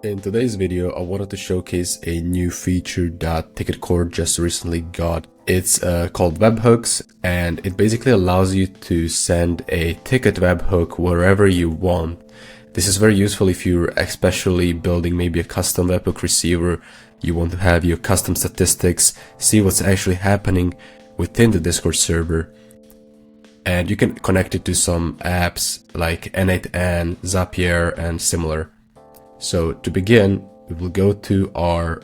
In today's video, I wanted to showcase a new feature that TicketCord just recently got. It's called Webhooks, and it basically allows you to send a ticket webhook wherever you want. This is very useful if you're especially building maybe a custom webhook receiver. You want to have your custom statistics, see what's actually happening within the Discord server. And you can connect it to some apps like N8N, Zapier, and similar. So to begin, we will go to our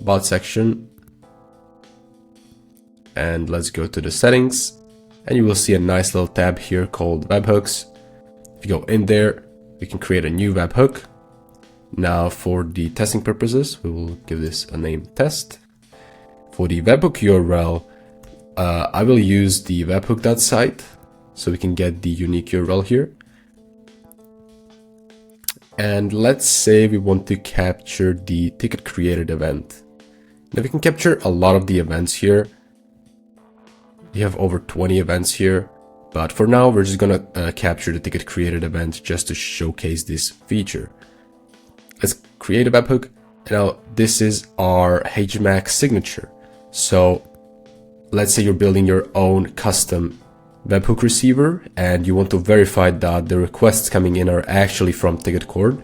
bot section and let's go to the settings, and you will see a nice little tab here called Webhooks. If you go in there, we can create a new webhook. Now for the testing purposes, we will give this a name test. For the webhook URL, I will use the webhook.site so we can get the unique URL here. And let's say we want to capture the ticket created event. Now we can capture a lot of the events here. We have over 20 events here, but for now we're just gonna capture the ticket created event just to showcase this feature. Let's create a webhook. Now this is our HMAC signature. So let's say you're building your own custom webhook receiver and you want to verify that the requests coming in are actually from TicketCord.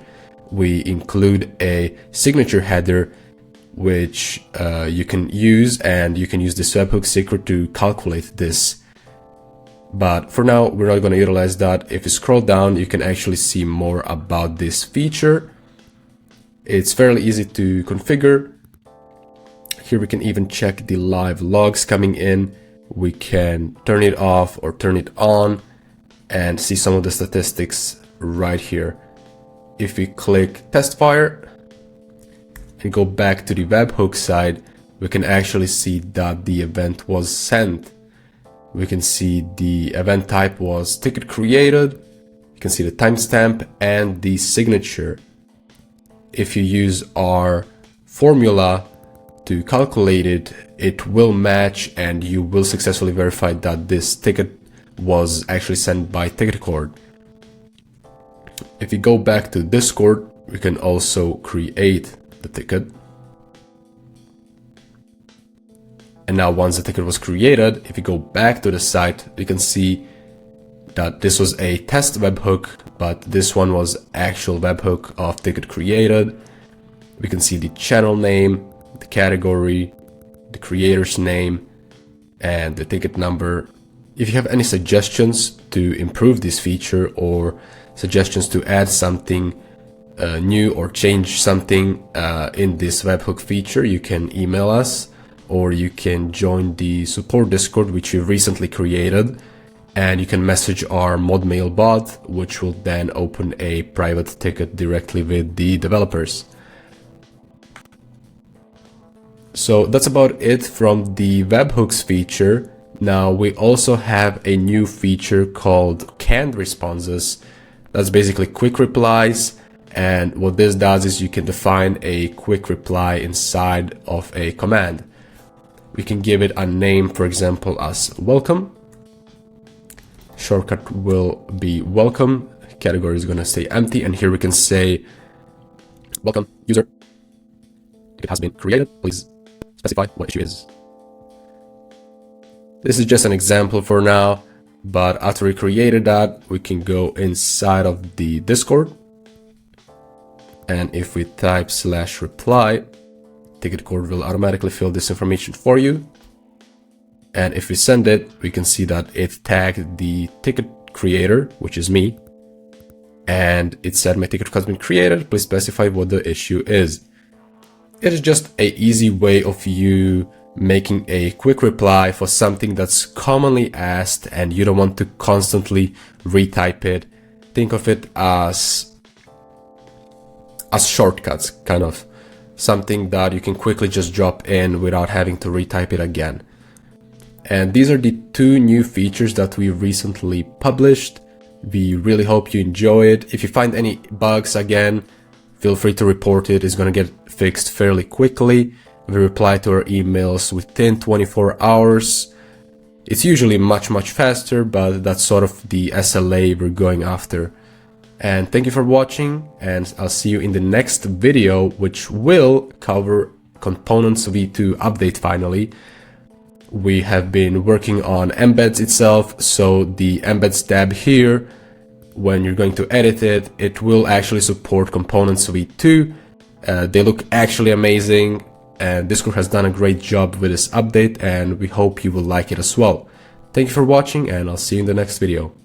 We include a signature header which you can use, and you can use this webhook secret to calculate this. But for now, we're not going to utilize that. If you scroll down, you can actually see more about this feature. It's fairly easy to configure. Here we can even check the live logs coming in. We can turn it off or turn it on and see some of the statistics right here. If we click test fire and go back to the webhook side, we can actually see that the event was sent. We can see the event type was ticket created. You can see the timestamp and the signature. If you use our formula to calculate it, it will match and you will successfully verify that this ticket was actually sent by TicketCord. If you go back to Discord, we can also create the ticket. And now once the ticket was created, if you go back to the site, we can see that this was a test webhook, but this one was actual webhook of ticket created. We can see the channel name, the category, the creator's name, and the ticket number. If you have any suggestions to improve this feature or suggestions to add something new or change something in this webhook feature, you can email us, or you can join the support Discord which we recently created, and you can message our mod mail bot, which will then open a private ticket directly with the developers. So that's about it from the webhooks feature. Now we also have a new feature called canned responses. That's basically quick replies, and what this does is you can define a quick reply inside of a command. We can give it a name, for example, as welcome. Shortcut will be welcome. Category is going to stay empty, and here we can say welcome user. It has been created. Please specify what issue is. This is just an example for now, but after we created that, we can go inside of the Discord, and if we type /reply, TicketCord will automatically fill this information for you. And if we send it, we can see that it tagged the ticket creator, which is me, and it said my ticket has been created, please specify what the issue is. It is just an easy way of you making a quick reply for something that's commonly asked and you don't want to constantly retype it. Think of it as shortcuts, kind of something that you can quickly just drop in without having to retype it again. And these are the two new features that we recently published. We really hope you enjoy it. If you find any bugs, again, feel free to report it. It's going to get fixed fairly quickly. We reply to our emails within 24 hours. It's usually much faster, but that's sort of the SLA we're going after. And thank you for watching, and I'll see you in the next video, which will cover Components v2 update finally. We have been working on embeds itself, so the embeds tab here, when you're going to edit it, it will actually support Components v2. They look actually amazing, and Discord has done a great job with this update, and we hope you will like it as well. Thank you for watching, and I'll see you in the next video.